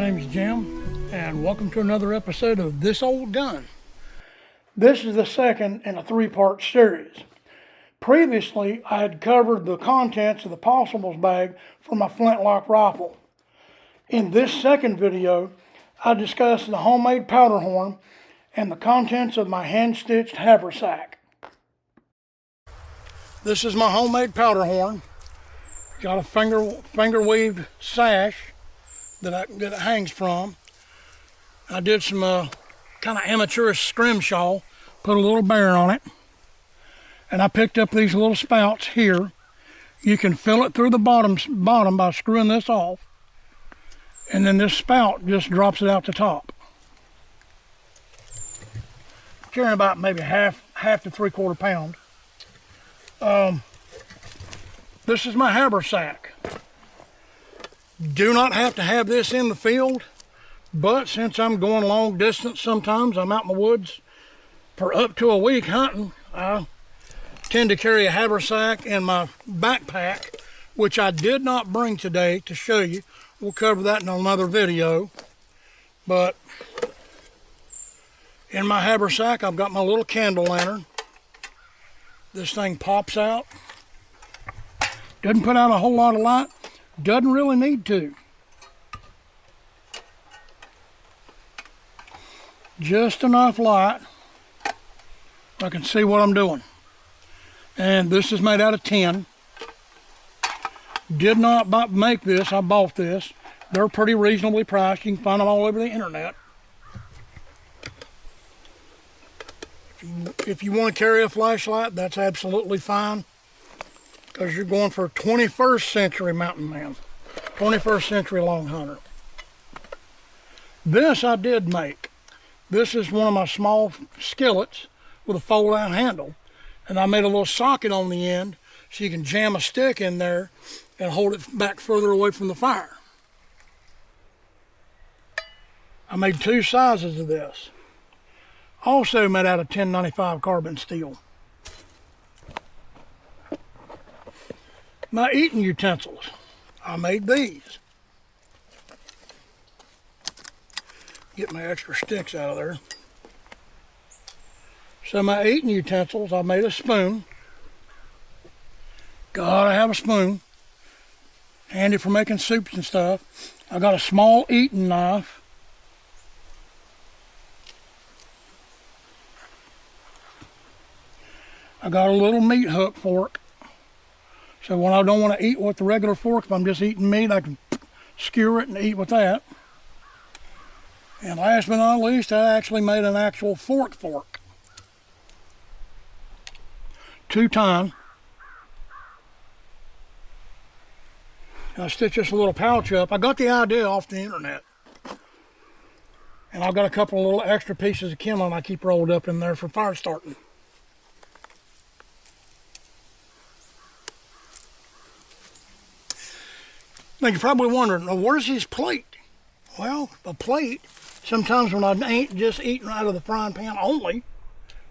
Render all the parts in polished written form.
name's Jim, and welcome to another episode of This Old Gun. This is the second in a three-part series. Previously, I had covered the contents of the possibles bag for my flintlock rifle. In this second video, I discussed the homemade powder horn and the contents of my hand-stitched haversack. This is my homemade powder horn. Got a finger weaved sash that it hangs from. I did some kind of amateurish scrimshaw, put a little bear on it, and I picked up these little spouts here. You can fill it through the bottom by screwing this off, and then this spout just drops it out the top. Carrying about maybe half to 3/4 pound. This is my haversack. Do not have to have this in the field, but since I'm going long distance sometimes, I'm out in the woods for up to a week hunting, I tend to carry a haversack in my backpack, which I did not bring today to show you. We'll cover that in another video. But in my haversack, I've got my little candle lantern. This thing pops out. Doesn't put out a whole lot of light. Doesn't really need to. Just enough light I can see what I'm doing. And this is made out of tin. Did not make this, I bought this. They're pretty reasonably priced. You can find them all over the internet. If you want to carry a flashlight, that's absolutely fine, because you're going for a 21st century mountain man, 21st century long hunter. This I did make. This is one of my small skillets with a fold-out handle, and I made a little socket on the end so you can jam a stick in there and hold it back further away from the fire. I made two sizes of this. Also made out of 1095 carbon steel. My eating utensils, I made these. Get my extra sticks out of there. So my eating utensils, I made a spoon. Gotta have a spoon. Handy for making soups and stuff. I got a small eating knife. I got a little meat hook fork. So when I don't want to eat with the regular fork, if I'm just eating meat, I can skewer it and eat with that. And last but not least, I actually made an actual fork. 2-tine. I stitched this little pouch up. I got the idea off the internet. And I've got a couple of little extra pieces of kindling I keep rolled up in there for fire starting. Now you're probably wondering, well, where's his plate? Well, a plate, sometimes when I ain't just eating out of the frying pan only,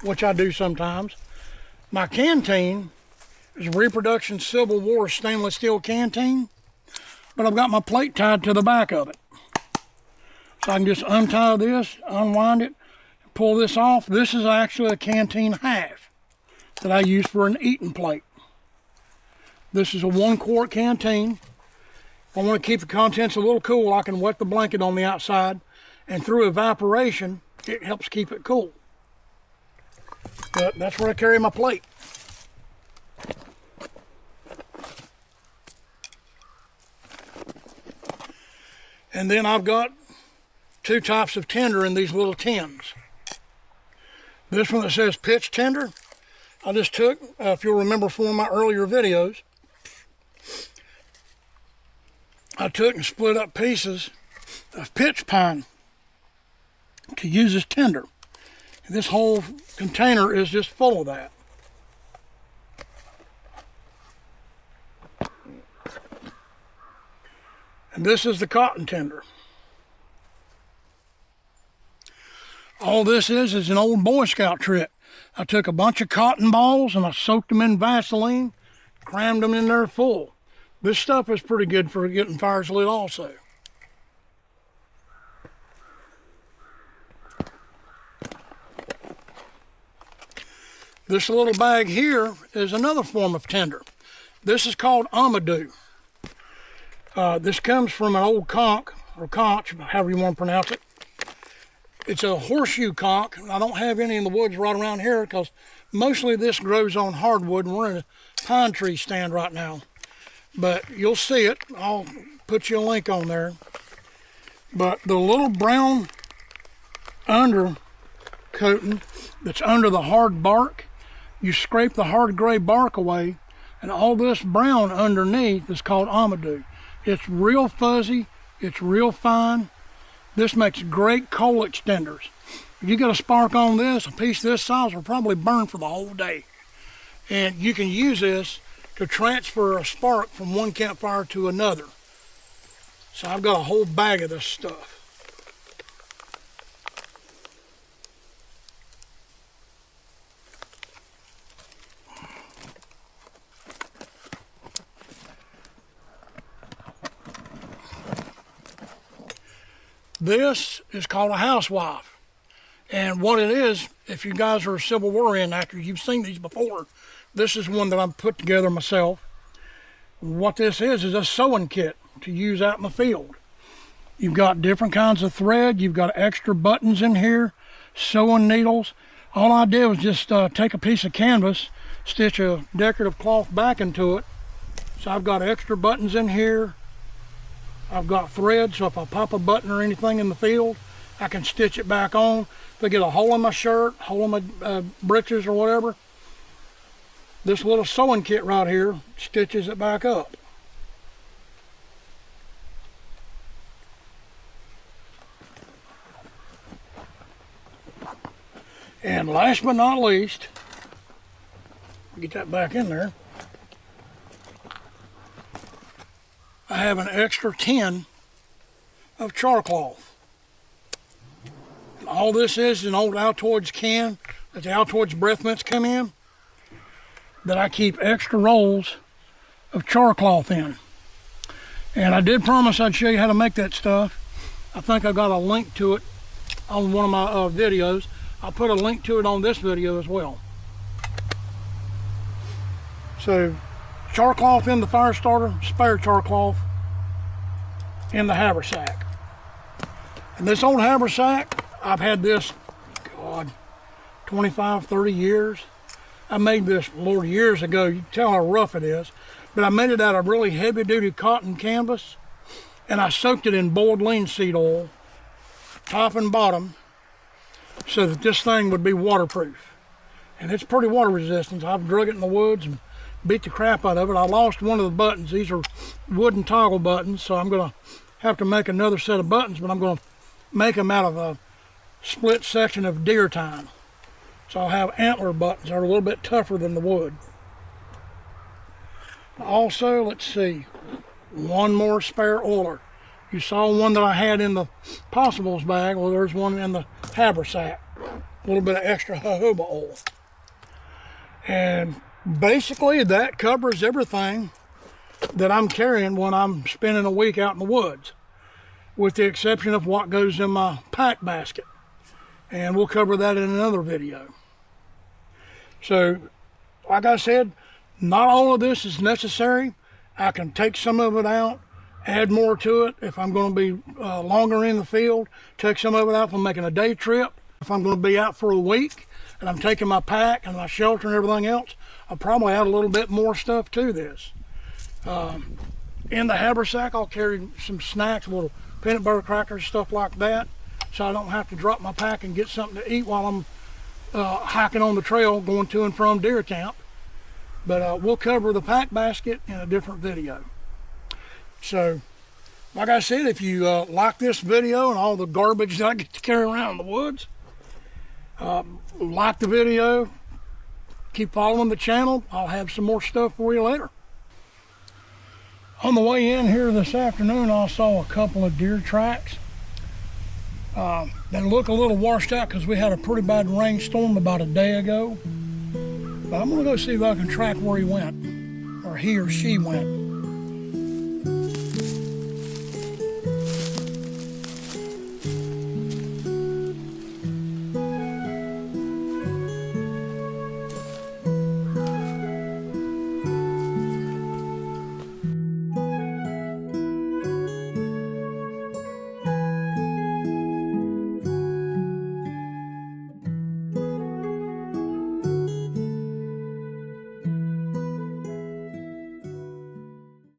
which I do sometimes, my canteen is a reproduction Civil War stainless steel canteen, but I've got my plate tied to the back of it. So I can just untie this, unwind it, pull this off. This is actually a canteen half that I use for an eating plate. This is a 1-quart canteen. If I want to keep the contents a little cool, I can wet the blanket on the outside, and through evaporation, it helps keep it cool. But that's where I carry my plate. And then I've got 2 types of tinder in these little tins. This one that says pitch tinder, I just took, if you'll remember from one of my earlier videos, I took and split up pieces of pitch pine to use as tinder. And this whole container is just full of that. And this is the cotton tinder. All this is an old Boy Scout trick. I took a bunch of cotton balls and I soaked them in Vaseline, crammed them in there full. This stuff is pretty good for getting fires lit also. This little bag here is another form of tinder. This is called amadou. This comes from an old conch, or conch, however you want to pronounce it. It's a horseshoe conch. I don't have any in the woods right around here because mostly this grows on hardwood, and we're in a pine tree stand right now. But you'll see it. I'll put you a link on there. But the little brown undercoating that's under the hard bark, you scrape the hard gray bark away, and all this brown underneath is called amadou. It's real fuzzy, it's real fine. This makes great coal extenders. If you get a spark on this, a piece this size will probably burn for the whole day. And you can use this to transfer a spark from one campfire to another. So I've got a whole bag of this stuff. This is called a housewife. And what it is, if you guys are Civil War reenactors, you've seen these before. This is one that I've put together myself. What this is a sewing kit to use out in the field. You've got different kinds of thread. You've got extra buttons in here, sewing needles. All I did was just take a piece of canvas, stitch a decorative cloth back into it. So I've got extra buttons in here. I've got thread, so if I pop a button or anything in the field, I can stitch it back on. If I get a hole in my shirt, hole in my breeches or whatever, this little sewing kit right here stitches it back up. And last but not least, get that back in there, I have an extra tin of char cloth. And all this is an old Altoids can that the Altoids breath mints come in, that I keep extra rolls of char cloth in. And I did promise I'd show you how to make that stuff. I think I've got a link to it on one of my videos. I'll put a link to it on this video as well. So, char cloth in the fire starter, spare char cloth in the haversack. And this old haversack, I've had this, God, 25, 30 years. I made this, Lord, years ago. You can tell how rough it is. But I made it out of really heavy duty cotton canvas, and I soaked it in boiled linseed oil, top and bottom, so that this thing would be waterproof. And it's pretty water resistant. I've drug it in the woods and beat the crap out of it. I lost one of the buttons. These are wooden toggle buttons, so I'm going to have to make another set of buttons, but I'm going to make them out of a split section of deer tine. So I'll have antler buttons that are a little bit tougher than the wood. Also, let's see, one more spare oiler. You saw one that I had in the possibles bag. Well, there's one in the haversack. A little bit of extra jojoba oil. And basically that covers everything that I'm carrying when I'm spending a week out in the woods, with the exception of what goes in my pack basket. And we'll cover that in another video. So, like I said, not all of this is necessary. I can take some of it out, add more to it if I'm going to be longer in the field, take some of it out if I'm making a day trip. If I'm going to be out for a week and I'm taking my pack and my shelter and everything else, I'll probably add a little bit more stuff to this. In the haversack, I'll carry some snacks, little peanut butter crackers, stuff like that, so I don't have to drop my pack and get something to eat while I'm hiking on the trail going to and from deer camp. But we'll cover the pack basket in a different video. So, like I said, if you like this video and all the garbage that I get to carry around in the woods, like the video, keep following the channel. I'll have some more stuff for you later. On the way in here this afternoon, I saw a couple of deer tracks. They look a little washed out because we had a pretty bad rainstorm about a day ago. But I'm gonna go see if I can track where he went, or he or she went.